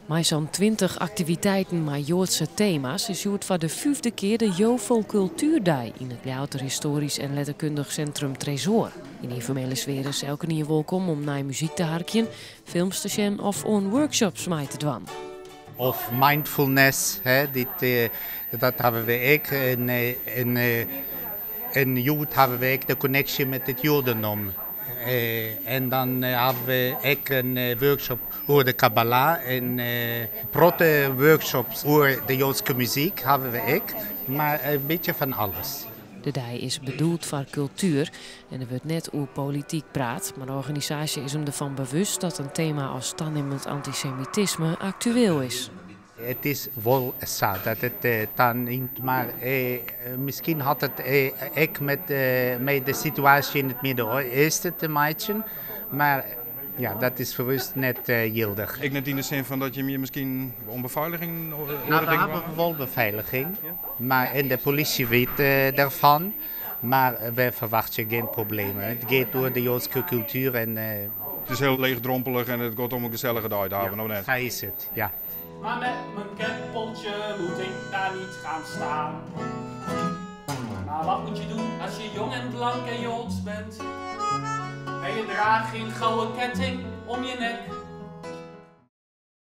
Met zo'n 20 activiteiten met Joodse thema's is het voor de 5e keer de Jovel Cultuurdag in het Louter Historisch en Letterkundig Centrum Tresor. In die informele sfeer is elke nieuw welkom om naar muziek te harken, films te zien of on workshops mee te doen. Of mindfulness, dat hebben we ook. In Jood hebben we ook de connectie met het Jodendom. En dan hebben we ook een workshop over de Kabbalah en protte workshops over de Joodse muziek hebben we ook. Maar een beetje van alles. De dag is bedoeld voor cultuur en er wordt net over politiek praat, maar de organisatie is hem ervan bewust dat een thema als toenemend antisemitisme actueel is. Het is wel zo dat het dan niet, maar misschien had het ook met de situatie in het Midden-Oosten te maken, maar ja, dat is voor ons net gildig. Ik net in de zin van dat je misschien om beveiliging... Nou, we hebben wel beveiliging, maar en de politie weet daarvan, maar we verwachten geen problemen. Het gaat door de Joodse cultuur en... Het is heel leegdrompelig en het gaat om een gezellige dag te hebben, of net? Zo is het, ja. Maar met mijn keppeltje moet ik daar niet gaan staan. Maar wat moet je doen als je jong en blank en Joods bent? En je draagt geen gouden ketting om je nek.